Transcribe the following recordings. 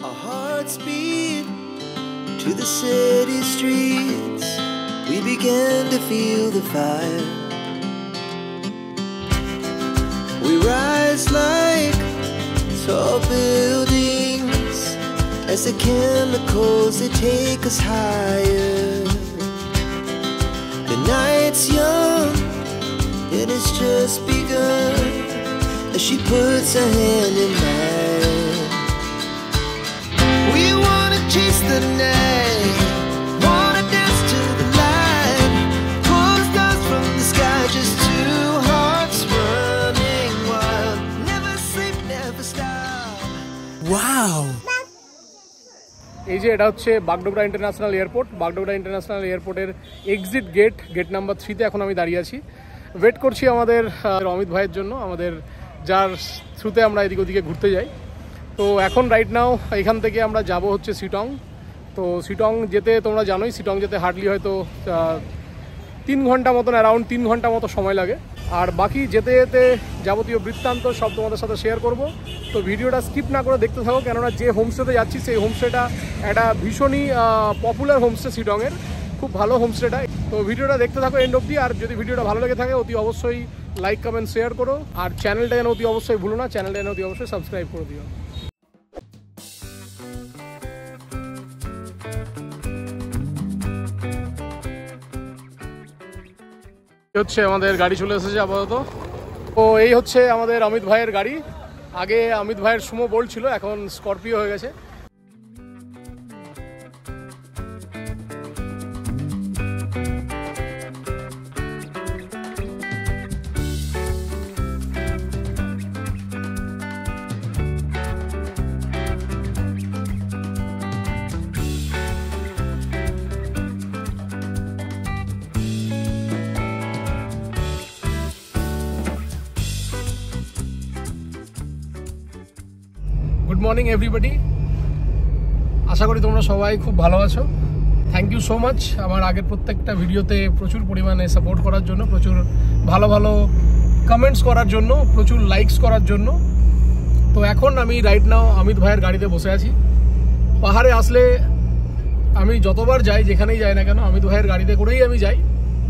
Our hearts beat to the city streets. We began to feel the fire. We rise like tall buildings as the chemicals, they take us higher. The night's young and it's just begun as she puts her hand in mine. We wanna chase the night, wanna dance to the light, pull the stars from the sky, just two hearts running wild. Never sleep, never stop. Wow! এই যে এটা হচ্ছে Bagdogra international airport. Bagdogra international এয়ারপোর্টের exit gate number 3-তে এখন আমি দাঁড়িয়ে আছি। Wait করছি আমাদের অমিত ভাইয়ের জন্য, আমাদের যার থ্রুতে আমরা এদিক ওদিকে ঘুরতে যাই। তো এখন রাইট নাও এখান থেকে আমরা যাব হচ্ছে শিটং। তো শিটং যেতে তোমরা জানোই, শিটং যেতে হার্ডলি হয়তো 3 ঘন্টা মতন, অ্যারাউন্ড 3 ঘন্টা মতো সময় লাগে। আর বাকি যেতে যেতে যাবতীয় বৃত্তান্ত সব তোমাদের সাথে শেয়ার করব। তো ভিডিওটা স্কিপ না করে দেখতে থাকো, কেননা যে হোমস্টেতে যাচ্ছি সেই হোমস্টেটা একটা ভীষণই পপুলার হোমস্টে শিটংয়ের, খুব ভালো হোমস্টেটা। তো ভিডিওটা দেখতে থাকো এন্ড অবধি। আর যদি ভিডিওটা ভালো লেগে থাকে অতি অবশ্যই লাইক কমেন্ট শেয়ার করো। আর চ্যানেলটা যেন অতি অবশ্যই ভুলো না, চ্যানেলটা যেন অতি অবশ্যই সাবস্ক্রাইব করে দিও। হচ্ছে আমাদের গাড়ি চলে এসেছে আপাতত। তো এই হচ্ছে আমাদের অমিত ভাইয়ের গাড়ি। আগে অমিত ভাইয়ের সুমো বোল্ট ছিল, এখন স্করপিও হয়ে গেছে। গুড মর্নিং এভরিবডি, আশা করি তোমরা সবাই খুব ভালো আছো। থ্যাংক ইউ সো মাচ আমার আগের প্রত্যেকটা ভিডিওতে প্রচুর পরিমাণে সাপোর্ট করার জন্য, প্রচুর ভালো ভালো কমেন্টস করার জন্য, প্রচুর লাইকস করার জন্য। তো এখন আমি রাইট নাও অমিত ভাইয়ের গাড়িতে বসে আছি। পাহাড়ে আসলে আমি যতবার যাই, যেখানেই যাই না কেন, অমিত ভাইয়ের গাড়িতে করেই আমি যাই।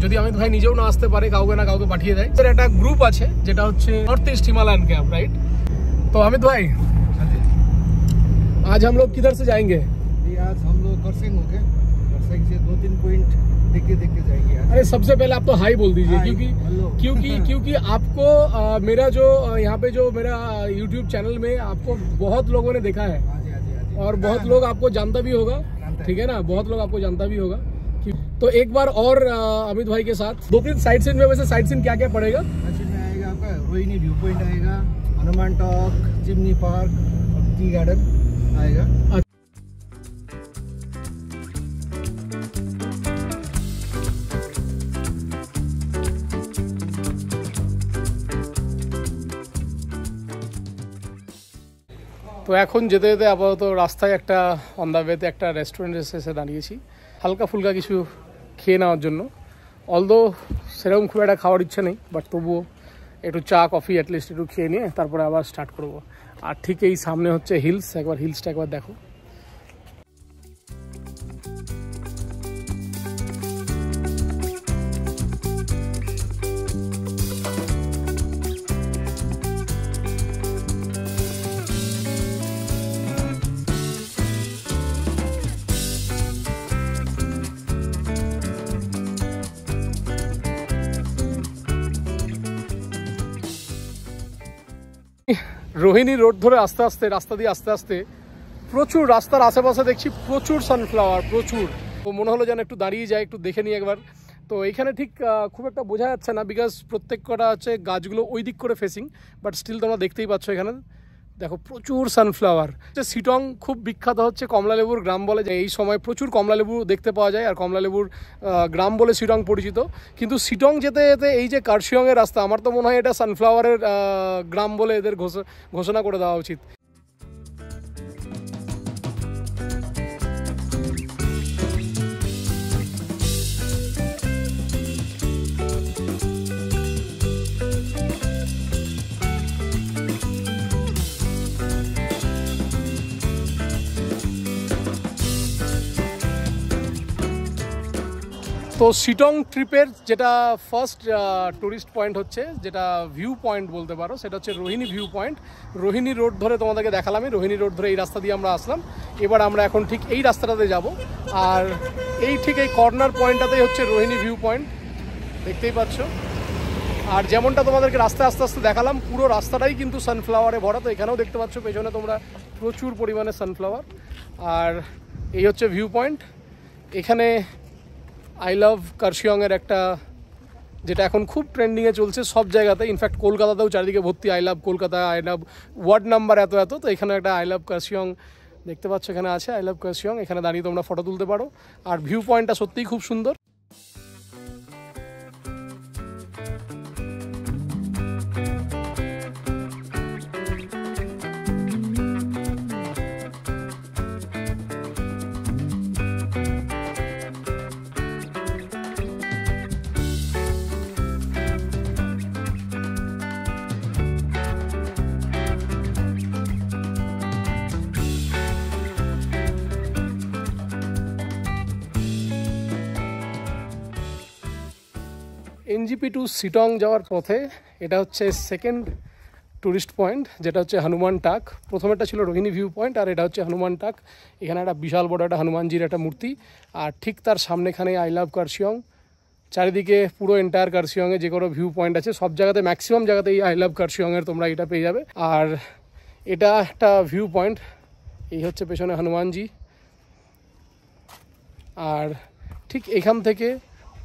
যদি অমিত ভাই নিজেও না আসতে পারে, কাউকে না কাউকে পাঠিয়ে দেয়। একটা গ্রুপ আছে যেটা হচ্ছে north east Himalayan camp, right? তো অমিत भाई आज हम लोग किधर से जाएंगे? आज हम लोग करसेंग होके, करसेंग से 2-3 पॉइंट देख के जाएंगे आज। अरे सबसे पहले आप तो हाई बोल दीजिए, क्योंकि आपको मेरा जो यहाँ पे जो मेरा YouTube चैनल में आपको बहुत लोगों ने देखा है और बहुत लोग आपको जानता भी होगा, ठीक है ना? बहुत लोग आपको जानता भी होगा। तो एक बार और अमित भाई के साथ 2-3 साइड सीन में, वैसे साइड सीन क्या क्या पड़ेगा? में आएगा आपका रोहिणी व्यू पॉइंट आएगा, हनुमान टॉक, चिमनी पार्क और टी गार्डन आएगा। তো এখন যেতে যেতে আপাতত রাস্তায় একটা অন দ্য ওয়েতে একটা রেস্টুরেন্টে এসে দাঁড়িয়েছি হালকা ফুলকা কিছু খেয়ে নেওয়ার জন্য। অলদো সেরকম খুব একটা খাওয়ার ইচ্ছা নেই, বাট তবুও একটু চা কফি অ্যাটলিস্ট একটু খেয়ে নিয়ে তারপরে আবার স্টার্ট করব। আর ঠিক এই সামনে হচ্ছে হিলস, একবার হিলসটা একবার দেখো। রোহিণী রোড ধরে আস্তে আস্তে রাস্তা দিয়ে আস্তে আস্তে প্রচুর রাস্তার আশেপাশে দেখছি প্রচুর সানফ্লাওয়ার, প্রচুর। তো মনে হলো যেন একটু দাঁড়িয়ে যায়, একটু দেখে নিই একবার। তো এইখানে ঠিক খুব একটা বোঝা যাচ্ছে না, বিকজ প্রত্যেক কটা হচ্ছে গাছগুলো ওই দিক করে ফেসিং, বাট স্টিল তোমরা দেখতেই পাচ্ছ এখানে দেখো প্রচুর সানফ্লাওয়ার। শিটং খুব বিখ্যাত হচ্ছে কমলালেবুর গ্রাম বলে, যে এই সময় প্রচুর কমলালেবু দেখতে পাওয়া যায় আর কমলালেবুর গ্রাম বলে শিটং পরিচিত। কিন্তু শিটং যেতে যেতে এই যে কার্শিয়ংয়ের রাস্তা, আমার তো মনে হয় এটা সানফ্লাওয়ারের গ্রাম বলে এদের ঘোষণা করে দেওয়া উচিত। তো শিটং ট্রিপের যেটা ফার্স্ট টুরিস্ট পয়েন্ট হচ্ছে, যেটা ভিউ পয়েন্ট বলতে পারো, সেটা হচ্ছে Rohini view point. Rohini road ধরে তোমাদেরকে দেখালামই, রোহিণী রোড ধরে এই রাস্তা দিয়ে আমরা আসলাম। এবার আমরা এখন ঠিক এই রাস্তাটাতে যাব, আর ঠিক এই কর্নার পয়েন্টটাতেই হচ্ছে রোহিণী ভিউ পয়েন্ট, দেখতেই পাচ্ছ। আর যেমনটা তোমাদেরকে রাস্তায় আস্তে আস্তে দেখালাম, পুরো রাস্তাটাই কিন্তু সানফ্লাওয়ারে ভরা। তো এখানেও দেখতে পাচ্ছ পেছনে তোমরা প্রচুর পরিমাণে সানফ্লাওয়ার। আর এই হচ্ছে ভিউ পয়েন্ট। এখানে আই লাভ কার্শিয়ংয়ের একটা, যেটা এখন খুব ট্রেন্ডিংয়ে চলছে সব জায়গাতে, ইনফ্যাক্ট কলকাতাতেও চারিদিকে ভর্তি I love Kolkata, I love word number এত এত। তো এখানে একটা আই লাভ কার্শিয়ং দেখতে পাচ্ছ, এখানে আছে আই লাভ কার্শিয়ং। এখানে দাঁড়িয়ে তোমরা ফটো তুলতে পারো। আর ভিউ পয়েন্টটা সত্যিই খুব সুন্দর। এনজিপি টু শিটং যাওয়ার পথে এটা হচ্ছে সেকেন্ড টুরিস্ট পয়েন্ট, যেটা হচ্ছে হনুমান টাক। প্রথমেরটা ছিল রোহিণী ভিউ পয়েন্ট, আর এটা হচ্ছে হনুমান টাক। এখানে একটা বিশাল বড় একটা হনুমানজির একটা মূর্তি, আর ঠিক তার সামনেখানে আই লাভ কার্শিয়ং। চারিদিকে পুরো এন্টায়ার কার্শিয়ংয়ে যে কোনো ভিউ পয়েন্ট আছে, সব জায়গাতে ম্যাক্সিমাম জায়গাতে এই আই লাভ কার্শিয়ংয়ের তোমরা এটা পেয়ে যাবে। আর এটা একটা ভিউ পয়েন্ট। এই হচ্ছে পেছনে হনুমানজি, আর ঠিক এখান থেকে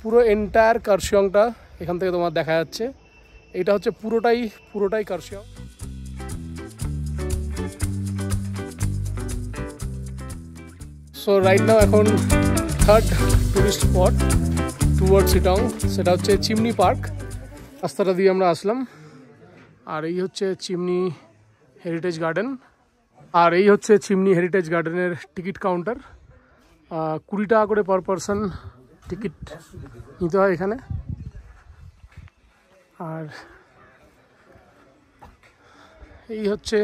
পুরো এন্টায়ার কার্শিয়ংটা এখান থেকে তোমার দেখা যাচ্ছে। এটা হচ্ছে পুরোটাই কার্শিয়ং। সো রাইট নাও এখন third tourist spot toward Sittong, সেটা হচ্ছে চিমনি পার্ক। রাস্তাটা দিয়ে আমরা আসলাম, আর এই হচ্ছে চিমনি হেরিটেজ গার্ডেন। আর এই হচ্ছে চিমনি হেরিটেজ গার্ডেনের টিকিট কাউন্টার। 20 টাকা করে পার পারসন টিকিট নিতে হয় এখানে। আর এই হচ্ছে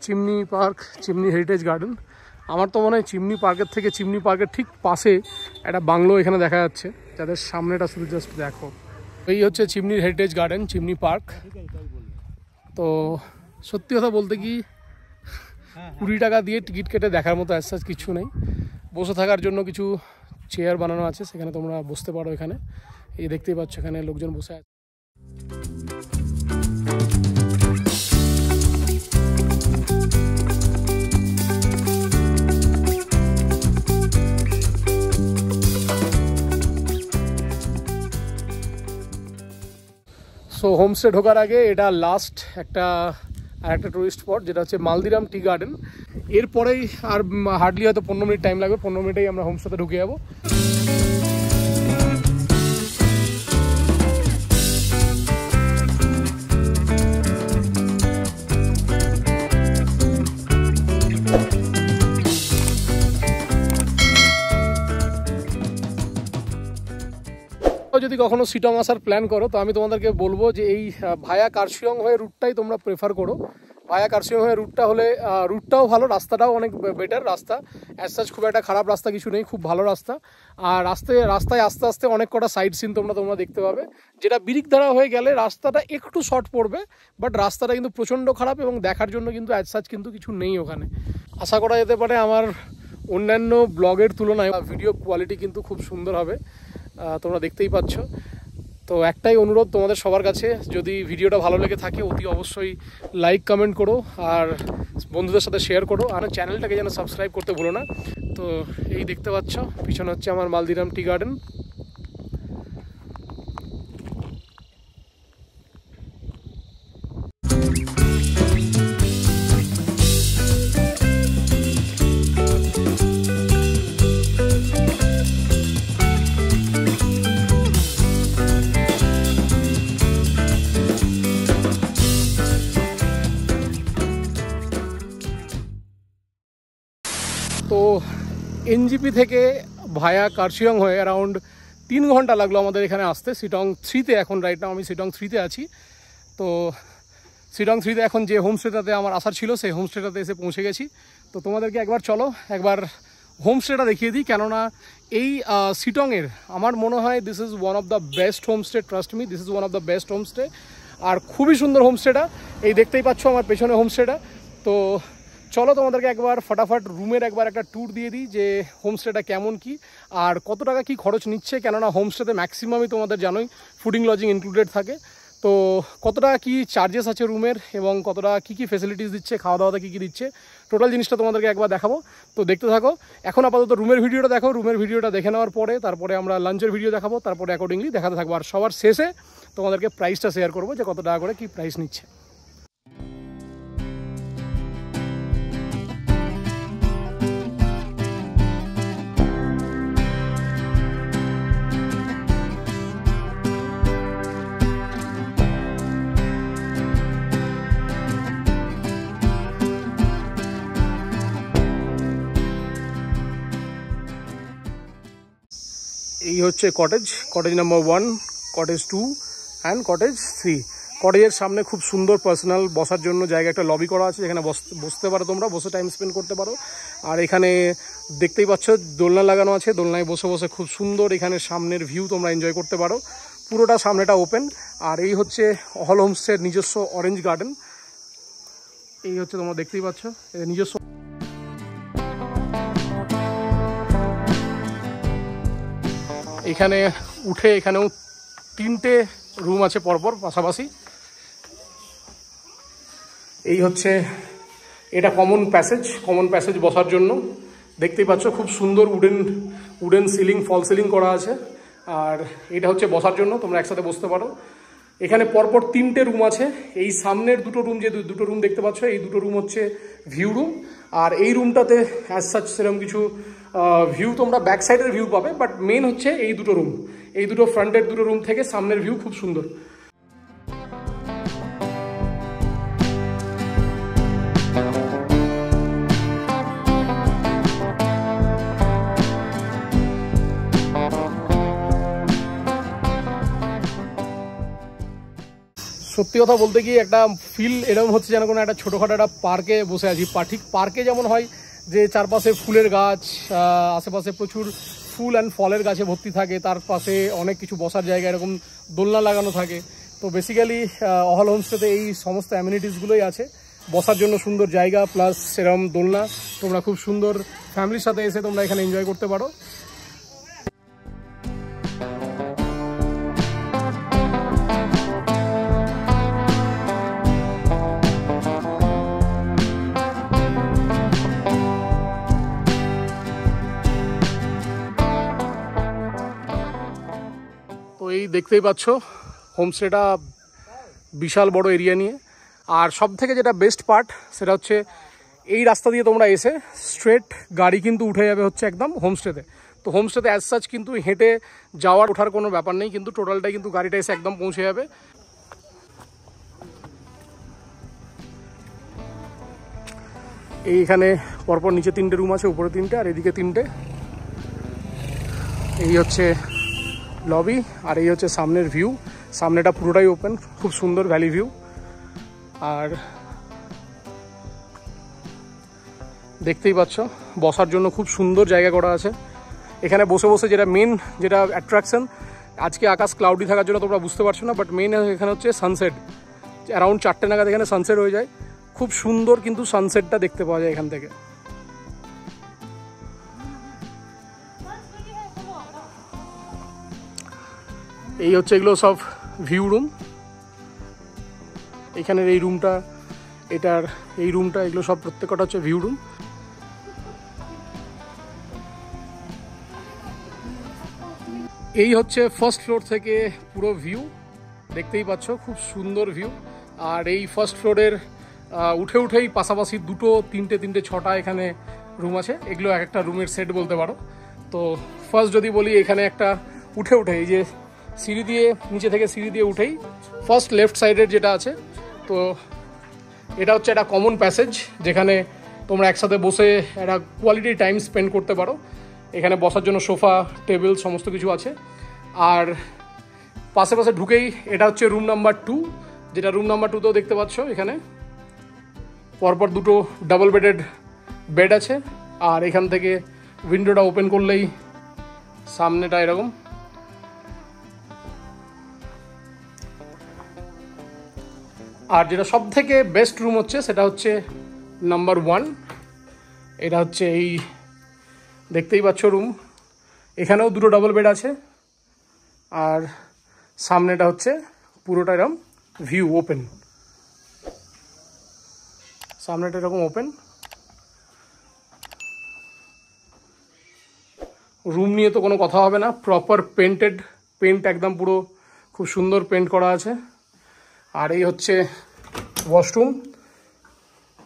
chimney park, chimney heritage garden. আমার তো মনে হয় চিমনি পার্কের থেকে, চিমনি পার্কের ঠিক পাশে একটা বাংলো এখানে দেখা যাচ্ছে, যাদের সামনেটা শুধু জাস্ট দেখো। এই হচ্ছে chimney heritage garden, chimney park. তো সত্যি কথা বলতে কি 20 টাকা দিয়ে টিকিট কেটে দেখার মতো অ্যাজ সাচ কিছু নেই। বসে থাকার জন্য কিছু চেয়ার বানানো আছে, সেখানে তোমরা বসতে পারো। এখানে এই দেখতেই পাচ্ছ, এখানে লোকজন বসে আছে। সো হোমস্টে ঢোকার আগে এটা লাস্ট একটা টুরিস্ট স্পট, যেটা হচ্ছে মালদিরাম টি গার্ডেন। এরপরেই আর হার্ডলি হয়তো 15 মিনিট টাইম লাগবে, 15 মিনিটেই আমরা হোমস্টেতে ঢুকে যাবো। যদি কখনো শিটং আসার প্ল্যান করো, তো আমি তোমাদেরকে বলবো যে এই ভায়া কার্শিয়ং হয়ে রুটটাই তোমরা প্রেফার করো। ভায়া কার্শিয়ং হয়ে রুটটা হলে রুটটাও ভালো, রাস্তাটাও অনেক বেটার। রাস্তা অ্যাজ সাচ খুব একটা খারাপ রাস্তা কিছু নেই, খুব ভালো রাস্তা। আর রাস্তায় আস্তে আস্তে অনেক কটা সাইড সিন তোমরা দেখতে পাবে। যেটা বিরিকধারা হয়ে গেলে রাস্তাটা একটু শর্ট পড়বে, বাট রাস্তাটা কিন্তু প্রচণ্ড খারাপ, এবং দেখার জন্য কিন্তু অ্যাজ সাচ কিন্তু কিছু নেই ওখানে। আশা করা যেতে পারে আমার অন্যান্য ব্লগের তুলনায় ভিডিও কোয়ালিটি কিন্তু খুব সুন্দর হবে, তোমরা দেখতেই পাচ্ছ। তো একটাই অনুরোধ তোমাদের সবার কাছে, যদি ভিডিওটা ভালো লেগে থাকে অতি অবশ্যই লাইক কমেন্ট করো, আর বন্ধুদের সাথে শেয়ার করো, আর চ্যানেলটাকে যেন সাবস্ক্রাইব করতে ভুলো না। তো এই দেখতে পাচ্ছ পিছনে হচ্ছে আমার মালদিরাম টি গার্ডেন। তো এনজিপি থেকে ভায়া কার্শিয়ং হয়ে অ্যারাউন্ড 3 ঘন্টা লাগলো আমাদের এখানে আসতে, শিটং 3-তে। এখন রাইট নাও আমি শিটং 3-তে আছি। তো শিটং 3-তে এখন যে হোমস্টেটাতে আমার আসার ছিল, সেই হোমস্টেটাতে এসে পৌঁছে গেছি। তো তোমাদেরকে একবার চলো, একবার হোমস্টেটা দেখিয়ে দিই, কেননা এই শিটংয়ের আমার মনে হয় this is one of the best homestay, trust me, this is one of the best homestay. আর খুবই সুন্দর হোমস্টেটা, এই দেখতেই পাচ্ছ আমার পেছনে হোমস্টেটা। তো চলো তোমাদেরকে একবার ফটাফট রুমের একবার একটা ট্যুর দিয়ে দিই যে হোমস্টেটা কেমন কি আর কত টাকা কি খরচ নিচ্ছে, কেননা হোমস্টেতে ম্যাক্সিমামই তোমাদের জানোই ফুডিং লজিং ইনক্লুডেড থাকে। তো কত টাকা কী চার্জেস আছে রুমের এবং কত টাকা কী কী ফেসিলিটিস দিচ্ছে, খাওয়া দাওয়াতে কী কী দিচ্ছে, টোটাল জিনিসটা তোমাদেরকে একবার দেখাবো। তো দেখতে থাকো। এখন আপাতত রুমের ভিডিওটা দেখো, রুমের ভিডিওটা দেখে নেওয়ার পরে তারপরে আমরা লাঞ্চের ভিডিও দেখাবো, তারপরে অ্যাকর্ডিংলি দেখাতে থাকবো। আর সবার শেষে তোমাদেরকে প্রাইসটা শেয়ার করবো যে কত টাকা করে কী প্রাইস নিচ্ছে। এই হচ্ছে cottage, cottage number 1, cottage 2 and cottage 3। কটেজের সামনে খুব সুন্দর পার্সোনাল বসার জন্য জায়গা, একটা লবি করা আছে যেখানে বসতে পারো, তোমরা বসে টাইম স্পেন্ড করতে পারো। আর এখানে দেখতেই পাচ্ছ দোলনা লাগানো আছে, দোলনায় বসে বসে খুব সুন্দর এখানে সামনের ভিউ তোমরা এনজয় করতে পারো। পুরোটা সামনেটা ওপেন। আর এই হচ্ছে অহল হোমস্টের নিজস্ব অরেঞ্জ গার্ডেন। এই হচ্ছে তোমরা দেখতেই পাচ্ছ নিজস্ব। এখানে উঠে এখানেও 3টে রুম আছে পরপর পাশাপাশি। এই হচ্ছে এটা কমন প্যাসেজ বসার জন্য। দেখতেই পাচ্ছ খুব সুন্দর উডেন সিলিং, ফল সিলিং করা আছে। আর এটা হচ্ছে বসার জন্য, তোমরা একসাথে বসতে পারো। এখানে পরপর 3টে রুম আছে। এই সামনের দুটো রুম, যে দুটো রুম দেখতে পাচ্ছ, এই দুটো রুম হচ্ছে ভিউ রুম। আর এই রুমটাতে অ্যাজ সাচ সেরকম কিছু ভিউ তোমরা ব্যাক সাইডের ভিউ পাবে, বাট মেন হচ্ছে এই দুটো রুম, এই দুটো ফ্রন্টের দুটো রুম থেকে সামনের ভিউ খুব সুন্দর। সত্যি কথা বলতে কি একটা ফিল এরকম হচ্ছে যেন কোনো একটা ছোটোখাটো একটা পার্কে বসে আছি। ঠিক পার্কে যেমন হয় যে চারপাশে ফুলের গাছ, আশেপাশে প্রচুর ফুল অ্যান্ড ফলের গাছে ভর্তি থাকে, তার পাশে অনেক কিছু বসার জায়গা, এরকম দোলনা লাগানো থাকে। তো বেসিক্যালি অহল হোমস্টেতে এই সমস্ত অ্যামিনিটিসগুলোই আছে, বসার জন্য সুন্দর জায়গা প্লাস সেরকম দোলনা। তোমরা খুব সুন্দর ফ্যামিলির সাথে এসে তোমরা এখানে এনজয় করতে পারো। এই দেখতেই পাচ্ছ হোমস্টেটা বিশাল বড় এরিয়া নিয়ে। আর সব থেকে যেটা বেস্ট পার্ট সেটা হচ্ছে এই রাস্তা দিয়ে তোমরা এসে স্ট্রেট গাড়ি কিন্তু উঠে যাবে হচ্ছে একদম হোমস্টেতে। তো হোমস্টেতে অ্যাজ সাচ কিন্তু হেঁটে যাওয়ার ওঠার কোনো ব্যাপার নেই, কিন্তু টোটালটাই কিন্তু গাড়িটা এসে একদম পৌঁছে যাবে। এইখানে পরপর নিচে 3টে রুম আছে, উপরে 3টে আর এদিকে 3টে। এই হচ্ছে লবি আর এই হচ্ছে সামনের ভিউ। সামনেটা পুরোটাই ওপেন, খুব সুন্দর ভ্যালি ভিউ। আর দেখতেই পাচ্ছ বসার জন্য খুব সুন্দর জায়গা করা আছে। এখানে বসে বসে যেটা অ্যাট্রাকশন, আজকে আকাশ ক্লাউডি থাকার জন্য তোমরা বুঝতে পারছো না, বাট মেন এখানে হচ্ছে সানসেট। অ্যারাউন্ড 4টে নাগাদ এখানে সানসেট হয়ে যায়, খুব সুন্দর কিন্তু সানসেটটা দেখতে পাওয়া যায় এখান থেকে। এই হচ্ছে এগুলো সব ভিউ রুম। এখানের এই রুমটা, এই রুমটা, এগুলো সব প্রত্যেকটা হচ্ছে ভিউ রুম। এই হচ্ছে ফার্স্ট ফ্লোর থেকে পুরো ভিউ, দেখতেই পাচ্ছ খুব সুন্দর ভিউ। আর এই ফার্স্ট ফ্লোরের উঠেই পাশাপাশি 2, 3, 6টা এখানে রুম আছে। এগুলো এক একটা রুমের সেট বলতে পারো। তো ফার্স্ট যদি বলি, এখানে একটা উঠে এই যে সিঁড়ি দিয়ে, নিচে থেকে সিঁড়ি দিয়ে উঠেই ফার্স্ট লেফট সাইডের যেটা আছে, তো এটা হচ্ছে একটা কমন প্যাসেজ যেখানে তোমরা একসাথে বসে একটা কোয়ালিটি টাইম স্পেন্ড করতে পারো। এখানে বসার জন্য সোফা, টেবিল সমস্ত কিছু আছে। আর পাশে ঢুকেই এটা হচ্ছে রুম নাম্বার 2, যেটা রুম নাম্বার 2তেও দেখতে পাচ্ছ এখানে পরপর 2টো ডাবল বেড আছে। আর এখান থেকে উইন্ডোটা ওপেন করলেই সামনেটা এরকম। আর যেটা সব থেকে বেস্ট রুম হচ্ছে সেটা হচ্ছে নাম্বার 1। এটা হচ্ছে এই দেখতেই পাচ্ছ রুম, এখানেও 2টো ডাবল বেড আছে। আর সামনেটা হচ্ছে পুরোটা এরকম ভিউ ওপেন, সামনেটা এরকম ওপেন। রুম নিয়ে তো কোনো কথা হবে না, প্রপার পেন্টেড, পেন্ট একদম পুরো খুব সুন্দর পেন্ট করা আছে। আর এই হচ্ছে ওয়াশরুম,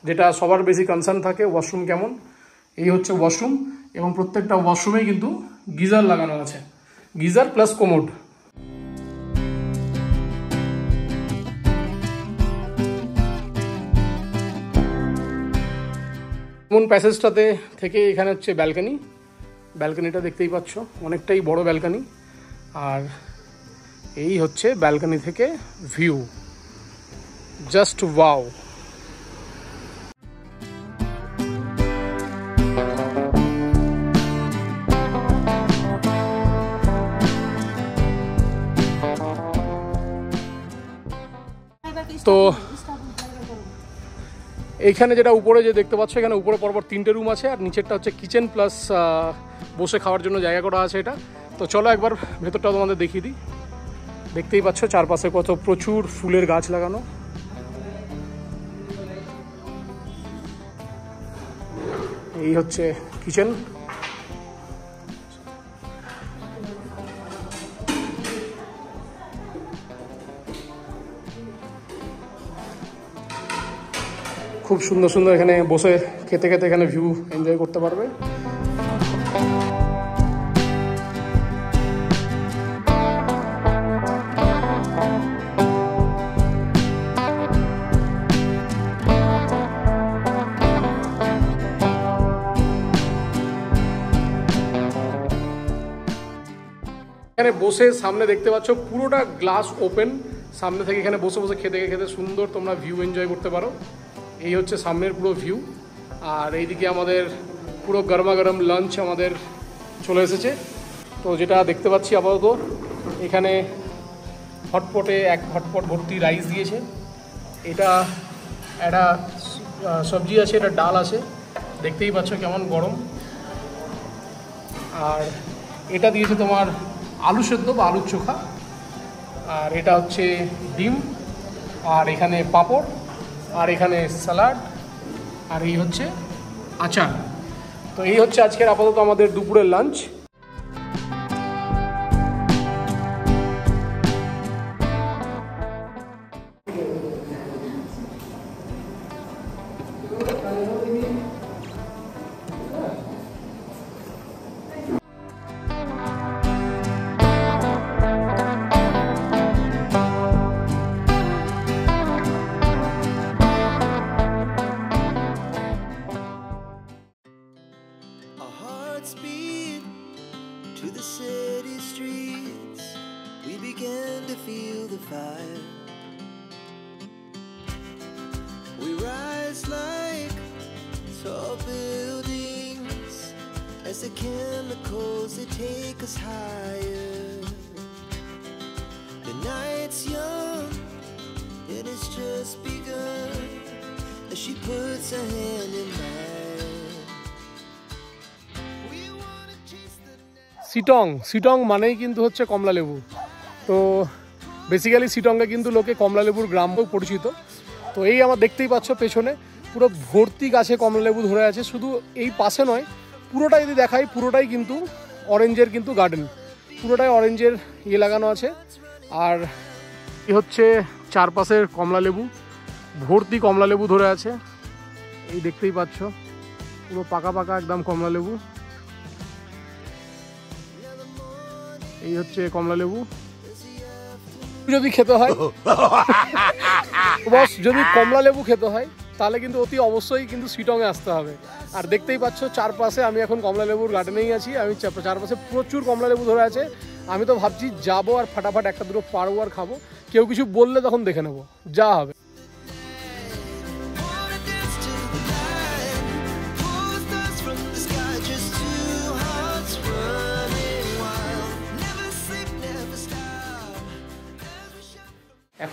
যেটা সবার বেশি কনসার্ন থাকে ওয়াশরুম কেমন। এই হচ্ছে ওয়াশরুম, এবং প্রত্যেকটা ওয়াশরুমেই কিন্তু গিজার লাগানো আছে, গিজার প্লাস কোমোড। কোন প্যাসেজটাতে থেকে এখানে হচ্ছে ব্যালকনি, ব্যালকনিটা দেখতেই পাচ্ছ অনেকটাই বড় ব্যালকনি। আর এই হচ্ছে ব্যালকনি থেকে ভিউ, জাস্ট ওয়াও। তো এইখানে যেটা উপরে যে দেখতে পাচ্ছ, এখানে উপরে পরপর 3টে রুম আছে, আর নিচেরটা হচ্ছে কিচেন প্লাস বসে খাওয়ার জন্য জায়গা করা আছে এটা। তো চলো একবার ভেতরটা তোমাদের দেখিয়ে দিই। দেখতেই পাচ্ছ চারপাশে কত প্রচুর ফুলের গাছ লাগানো। এই হচ্ছে কিচেন, খুব সুন্দর সুন্দর এখানে বসে খেতে খেতে এখানে ভিউ এনজয় করতে পারবে। এখানে বসে সামনে দেখতে পাচ্ছ পুরোটা গ্লাস ওপেন, সামনে থেকে এখানে বসে বসে খেতে খেতে সুন্দর তোমরা ভিউ এনজয় করতে পারো। এই হচ্ছে সামনের পুরো ভিউ। আর এইদিকে আমাদের পুরো গরমা গরম লাঞ্চ আমাদের চলে এসেছে। তো যেটা দেখতে পাচ্ছি আপাতত এখানে হটপটে এক হটপট ভর্তি রাইস দিয়েছে, এটা একটা সবজি আছে, এটা ডাল আছে, দেখতেই পাচ্ছ কেমন গরম। আর এটা দিয়েছে তোমার আলু সেদ্ধ বা আলুর চোখা, আর এটা হচ্ছে ডিম, আর এখানে পাঁপড়, আর এখানে স্যালাড, আর এই হচ্ছে আচার। তো এই হচ্ছে আজকের আপাতত আমাদের দুপুরের lunch. To the city streets, we began to feel the fire. We rise like tall buildings as the chemicals they take us higher. The night's young and it's just begun as she puts her hand in mine. Sittong, Sittong মানেই কিন্তু হচ্ছে কমলা লেবু। তো basically সিটংয়ে কিন্তু লোকে কমলা লেবুর গ্রাম বলে পরিচিত। তো এই আমার দেখতেই পাচ্ছ পেছনে পুরো ভর্তি গাছে কমলা লেবু ধরে আছে। শুধু এই পাশে নয়, পুরোটাই যদি দেখাই পুরোটাই কিন্তু অরেঞ্জের কিন্তু গার্ডেন, পুরোটাই অরেঞ্জের ইয়ে লাগানো আছে। আর এই হচ্ছে চারপাশের কমলা লেবু, ভর্তি কমলা লেবু ধরে আছে, এই দেখতেই পাচ্ছ পুরো পাকা পাকা একদম কমলা লেবু। এই হচ্ছে কমলা লেবু। যদি খেতে হয় বস, যদি কমলা লেবু খেতে হয় তাহলে কিন্তু অতি অবশ্যই কিন্তু সিটংয়ে আসতে হবে। আর দেখতেই পাচ্ছ চারপাশে, আমি এখন কমলা লেবুর গার্ডেনেই আছি, আমি চারপাশে প্রচুর কমলা লেবু ধরে আছে। আমি তো ভাবছি যাবো আর ফাটাফাট একটা দুটো পারবো আর খাবো, কেউ কিছু বললে তখন দেখে নেবো যা হবে। Just to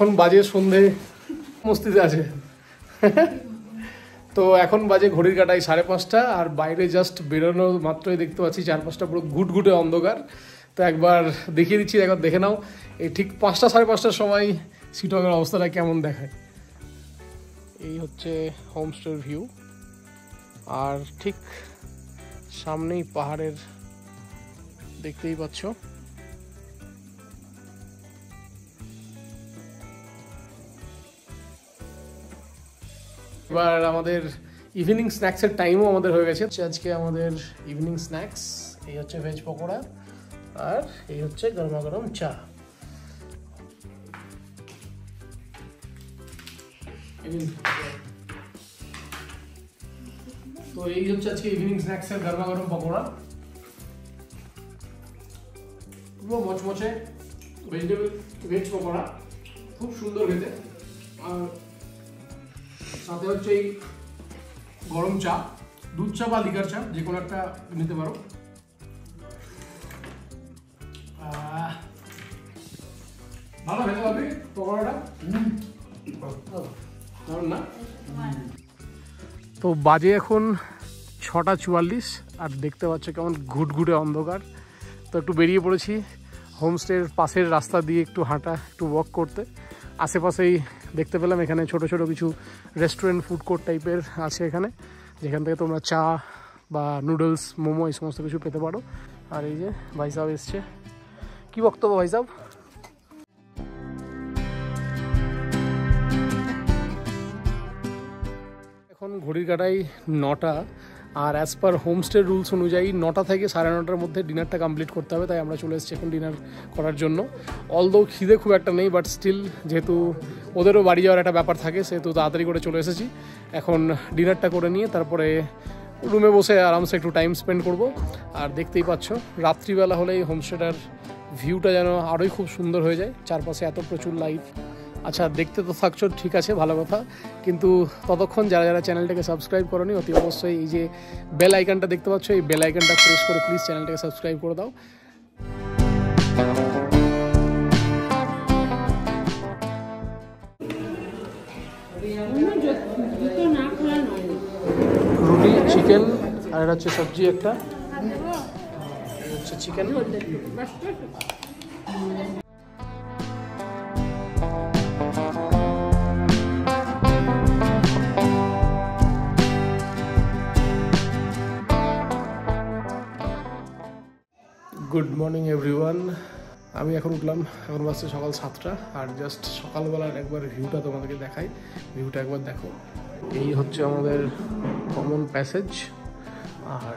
এখন বাজে সন্ধে মস্তিতে আছে। তো এখন বাজে ঘড়ির কাটায় 5:30, আর বাইরে জাস্ট বেরোনো মাত্রই দেখতে পাচ্ছি চারপাশটা পুরো ঘুটঘুটে অন্ধকার। তো একবার দেখিয়ে দিচ্ছি, একবার দেখে নাও এই ঠিক 5টা 5:30টার সময় চিটাগংয়ের অবস্থাটা কেমন দেখায়। এই হচ্ছে হোমস্টের ভিউ, আর ঠিক সামনেই পাহাড়ের দেখতেই পাচ্ছ। এবার আমাদের ইভিনিং স্ন্যাক্সের টাইমও আমাদের হয়ে গেছে। আজকে আমাদের ইভিনিং স্ন্যাক্স এই হচ্ছে ভেজ পকোড়া, আর এই হচ্ছে গরমা গরম চা। তো এই হচ্ছে আজকে ইভিনিং স্ন্যাক্সের গরমা গরম পকোড়া, পুরো মচমচে ভেজ পকোড়া, খুব সুন্দর খেতে। আর সাথে হচ্ছে এই গরম চা, দুধ চা বা লিকার চা যে কোনো একটা নিতে পারো। ভালো খেতে পারবে পকোড়াটা, দারুণ না? তো বাজে এখন 6:44, আর দেখতে পাচ্ছ কেমন ঘুটঘুটে অন্ধকার। তো একটু বেরিয়ে পড়েছি হোমস্টের পাশের রাস্তা দিয়ে একটু হাঁটা, একটু ওয়াক করতে। আশেপাশেই দেখতে পেলাম এখানে ছোট ছোট কিছু রেস্টুরেন্ট, ফুড কোর্ট টাইপের আছে এখানে, যেখান থেকে তোমরা চা বা নুডলস, মোমো এই সমস্ত কিছু পেতে পারো। আর এই যে ভাই সাহেব এসছে, কি বক্তব্য ভাই সাহেব? এখন ঘড়ির কাটাই 9টা, আর অ্যাজ পার হোমস্টের রুলস অনুযায়ী 9টা থেকে 9:30টার মধ্যে ডিনারটা কমপ্লিট করতে হবে। তাই আমরা চলে এসেছি এখন ডিনার করার জন্য। অলদো খিদে খুব একটা নেই, বাট স্টিল যেহেতু ওদেরও বাড়ি যাওয়ার একটা ব্যাপার থাকে, সেহেতু তাড়াতাড়ি করে চলে এসেছি। এখন ডিনারটা করে নিয়ে তারপরে রুমে বসে আরামসে একটু টাইম স্পেন্ড করব। আর দেখতেই পাচ্ছ রাত্রিবেলা হলে এই হোমস্টেটার ভিউটা যেন আরোই খুব সুন্দর হয়ে যায়, চারপাশে এত প্রচুর লাইট। আচ্ছা, দেখতে তো থাকছো, ঠিক আছে, ভালো কথা, কিন্তু ততক্ষণ যারা যারা চ্যানেলটাকে সাবস্ক্রাইব করোনি অতি অবশ্যই এই যে বেল আইকনটা দেখতে পাচ্ছ, এই বেল আইকনটা প্রেস করে প্লিজ চ্যানেলটাকে সাবস্ক্রাইব করে দাও। রুটি, চিকেন, আর এটা হচ্ছে সবজি একটা, হচ্ছে চিকেন। Good morning everyone. আমি এখন উঠলাম, এখন বাজছে সকাল 7টা, আর জাস্ট সকালবেলার একবার ভিউটা তোমাদেরকে দেখাই। ভিউটা একবার দেখো। এই হচ্ছে আমাদের কমন প্যাসেজ, আর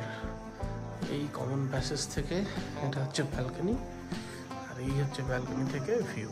এই কমন প্যাসেজ থেকে এটা হচ্ছে ব্যালকনি, আর এই হচ্ছে ব্যালকনি থেকে ভিউ।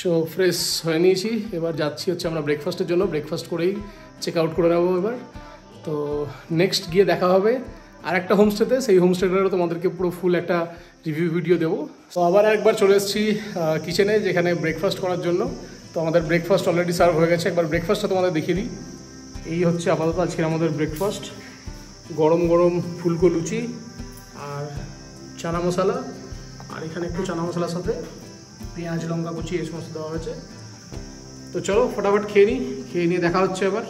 সো ফ্রেশ হয়ে নিয়েছি, এবার যাচ্ছি হচ্ছে আমরা ব্রেকফাস্টের জন্য। ব্রেকফাস্ট করেই চেক আউট করে নেবো এবার। তো নেক্সট গিয়ে দেখা হবে আর একটা হোমস্টেতে, সেই হোমস্টেটারও তোমাদেরকে পুরো ফুল একটা রিভিউ ভিডিও দেবো। তো আবার একবার চলে এসেছি কিচেনে, যেখানে ব্রেকফাস্ট করার জন্য। তো আমাদের ব্রেকফাস্ট অলরেডি সার্ভ হয়ে গেছে, একবার ব্রেকফাস্টটা তোমাদের দেখিয়ে দিই। এই হচ্ছে আপাতত আজকে আমাদের ব্রেকফাস্ট, গরম গরম ফুলকো লুচি আর চানা মশলা, আর এখানে একটু চানা মশলার সাথে পেঁয়াজ লঙ্কা কুচি এই সমস্ত দেওয়া হয়েছে। তো চলো ফটাফট খেয়ে নিয়ে দেখা হচ্ছে এবার।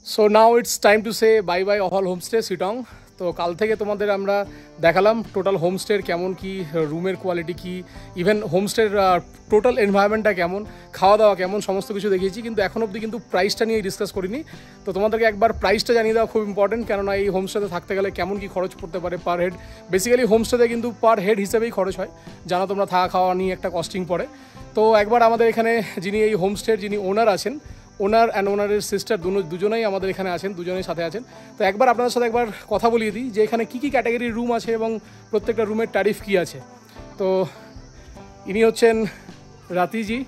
So now it's time to say bye bye all homestay Sittong. তো কাল থেকে তোমাদের আমরা দেখালাম টোটাল হোমস্টের কেমন কি, রুমের কোয়ালিটি কি, ইভেন হোমস্টের টোটাল এনভায়রনমেন্টটা কেমন, খাওয়া দাওয়া কেমন, সমস্ত কিছু দেখিয়েছি। কিন্তু এখন অবধি কিন্তু প্রাইসটা নিয়ে ডিসকাস করিনি। তো তোমাদেরকে একবার প্রাইসটা জানিয়ে দেওয়া খুব ইম্পর্টেন্ট, কেননা এই হোমস্টেতে থাকতে গেলে কেমন কি খরচ পড়তে পারে পার হেড। বেসিক্যালি হোমস্টেতে কিন্তু পার হেড হিসেবেই খরচ হয়, জানো তোমরা, থাকা খাওয়া নিয়ে একটা কস্টিং পড়ে। তো একবার আমাদের এখানে যিনি এই হোমস্টের যিনি ওনার আছেন, ওনার অ্যান্ড ওনারের সিস্টার দুজনেই আমাদের এখানে আছেন, দুজনেই সাথে আছেন। তো একবার আপনাদের সাথে একবার কথা বলিয়ে দিই যে এখানে কী কী ক্যাটাগরির রুম আছে এবং প্রত্যেকটা রুমের ট্যারিফ কী আছে। তো ইনি হচ্ছেন राती जी।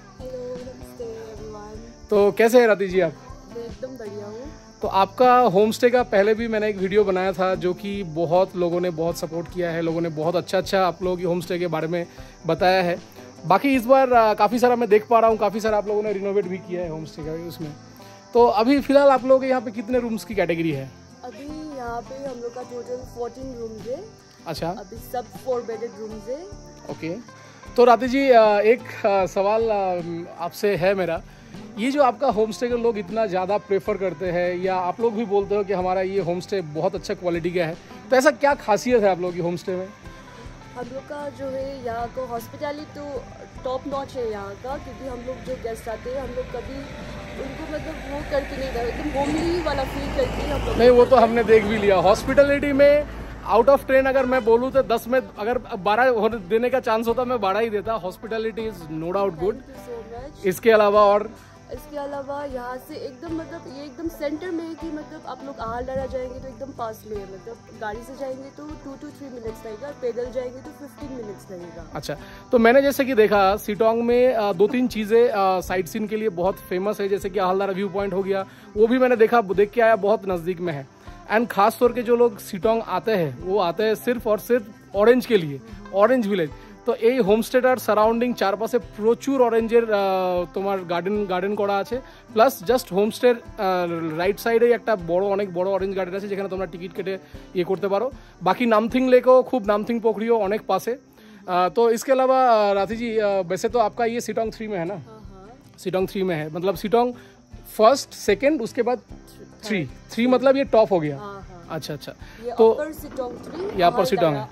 तो कैसे हैं राती जी आप? एकदम बढ़िया हूँ। तो आपका होम स्टे का पहले भी मैंने एक वीडियो बनाया था जो कि बहुत लोगों ने बहुत सपोर्ट किया है, लोगों ने बहुत अच्छा आप लोगों की होम स्टे के बारे में बताया है। बाकी इस बार काफ़ी सारा मैं देख पा रहा हूँ, काफ़ी सारा आप लोगों ने रिनोवेट भी किया है होम स्टे का उसमें। तो अभी फिलहाल आप लोगों के यहाँ पे कितने रूम्स की कैटेगरी है? अभी यहाँ पे हम लोग का टोटल 14 रूम्स है। अच्छा, अभी सब 4 बेडेड रूम्स है। ओके। तो राती जी एक सवाल आपसे है मेरा, ये जो आपका होम स्टे के लोग इतना ज़्यादा प्रेफर करते हैं या आप लोग भी बोलते हो कि हमारा ये होम स्टे बहुत अच्छा क्वालिटी का है, तो ऐसा क्या खासियत है आप लोगों की होम स्टे में? हम लोग का जो है यहाँ को हॉस्पिटैलिटी तो टॉप नॉच है यहाँ का, क्योंकि हम लोग जो गेस्ट आते हैं हम लोग कभी उनको मतलब वो करके नहीं रहे, एकदम होमली वाला फील करके हम लोग। नहीं, वो तो हमने देख भी लिया। हॉस्पिटैलिटी में आउट ऑफ 10 अगर मैं बोलूँ तो 10 में अगर 12 देने का चांस होता मैं 12 ही देता। Hospitality is no doubt good. So much. इसके अलावा यहाँ से एकदम मतलब ये एकदम सेंटर में है कि मतलब आप लोग आहालडारा जाएंगे तो एकदम पास में है, मतलब गाड़ी से जाएंगे तो 2 to 3 मिनट्स लगेगा, पैदल जाएंगे तो 15 मिनट्स लगेगा। अच्छा, तो मैंने जैसे कि देखा शिटोंग में 2-3 चीज़ें साइट सीन के लिए बहुत फेमस है, जैसे कि आहालडारा व्यू पॉइंट हो गया, वो भी मैंने देख के आया, बहुत नज़दीक में है। एंड खास तौर के जो लोग शिटोंग आते हैं वो आते हैं सिर्फ और सिर्फ ऑरेंज के लिए, ऑरेंज विलेज। तो এই হোমস্টেটার সারাউন্ডিং চারপাশে প্রচুর অরেঞ্জের তোমার গার্ডেন করা আছে, প্লাস জাস্ট হোমস্টের রাইট সাইডে একটা অনেক বড় অরেঞ্জ গার্ডেন আছে যেখানে তোমরা টিকিট কেটে ইয়ে করতে পারো। বাকি नामथिंग लेको खूब नामथिंग पोखरियो অনেক पासे। तो इसके अलावा राती जी वैसे तो आपका ये शिटोंग 3 में है ना? शिटोंग 3 में है, मतलब शिटोंग फर्स्ट सेकेंड उसके बाद 3 मतलब ये टॉप हो गया। अच्छा, तो यहाँ पर शिटोंग है,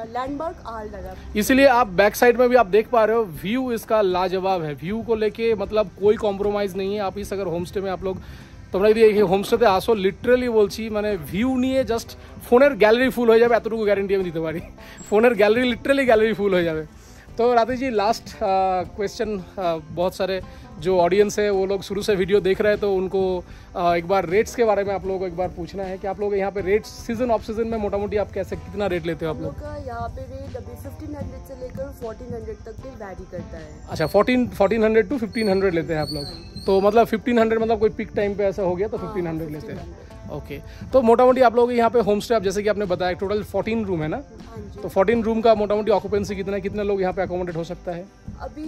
लैंडमार्क आहालडारा। इसलिए आप बैक साइड में भी आप देख पा रहे हो, व्यू इसका लाजवाब है। व्यू को लेके मतलब कोई कॉम्प्रोमाइज नहीं है। आप इस अगर होमस्टे में आप लोग তোমরা যদি এই হোমস্টেতে আসো, লিটারালি বলছি মানে ভিউ নিয়ে জাস্ট ফোনের গ্যালারি ফুল হয়ে যাবে, এতটুকু গ্যারেন্টি আমি দিতে পারি। ফোনের গ্যালারি লিটারালি গ্যালারি ফুল হয়ে যাবে। तो राती जी लास्ट क्वेश्चन, बहुत सारे जो ऑडियंस है वो लोग शुरू से वीडियो देख रहे हैं तो उनको एक बार रेट्स के बारे में आप लोगों को एक बार पूछना है कि आप लोग यहाँ पे रेट्स सीजन ऑफ सीजन में मोटा मोटी आप कैसे कितना रेट लेते हो आप लोग? यहाँ पे रेट अभी 1500 से लेकर 1400 तक भी वैरी करता है। अच्छा, 1400 to 1500 लेते हैं आप लोग। तो मतलब 1500 मतलब कोई पिक टाइम पे ऐसा हो गया तो 1500 लेते हैं। ओके, तो मोटा मोटी आप लोग यहाँ पे होम स्टे, आप जैसे कि आपने बताया टोटल 14 रूम है ना? तो 14 रूम का मोटा मोटी ऑक्यूपेंसी कितने लोग यहाँ पे अकोमोडेट हो सकता है? अभी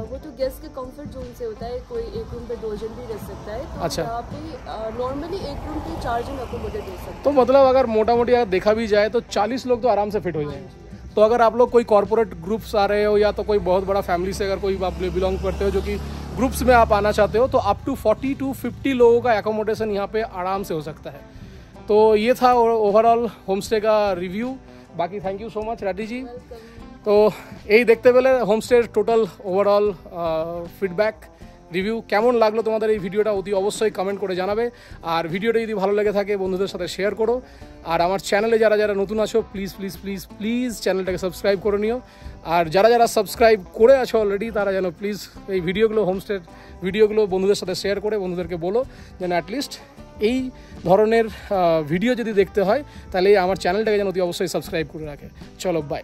वो तो गेस्ट के कंफर्ट जोन से होता है, कोई एक रूम पे 2 जन भी रह सकता है। तो अच्छा, यहाँ पे नॉर्मली एक रूम पे 4 जन अकोमोडेट हो सकते हैं। तो मतलब अगर मोटा मोटी अगर देखा भी जाए तो 40 लोग तो आराम से फिट हो जाएंगे। तो अगर आप लोग कोई कॉर्पोरेट ग्रुप्स आ रहे हो या तो कोई बहुत बड़ा फैमिली से अगर कोई आप बिलोंग करते हो जो कि ग्रुप्स में आप आना चाहते हो, तो अप टू 40 to 50 लोगों का एकोमोडेशन यहाँ पे आराम से हो सकता है। तो ये था ओवरऑल होमस्टे का रिव्यू। बाकी थैंक यू सो मच राती जी। तो यही देखते পেলে হোমস্টের টোটাল ওভারঅল ফিডব্যাক রিভিউ কেমন লাগলো তোমাদের এই ভিডিওটা অতি অবশ্যই কমেন্ট করে জানাবে। আর ভিডিওটা যদি ভালো লেগে থাকে বন্ধুদের সাথে শেয়ার করো। আর আমার চ্যানেলে যারা যারা নতুন আছো প্লিজ প্লিজ প্লিজ প্লিজ চ্যানেলটাকে সাবস্ক্রাইব করে নিও। আর যারা যারা সাবস্ক্রাইব করে আছো অলরেডি তারা যেন প্লিজ এই ভিডিওগুলো হোমস্টের ভিডিওগুলো বন্ধুদের সাথে শেয়ার করে বন্ধুদেরকে বলো যেন অ্যাটলিস্ট এই ধরনের ভিডিও যদি দেখতে হয় তাহলে আমার চ্যানেলটাকে যেন অতি অবশ্যই সাবস্ক্রাইব করে রাখে। চলো বাই।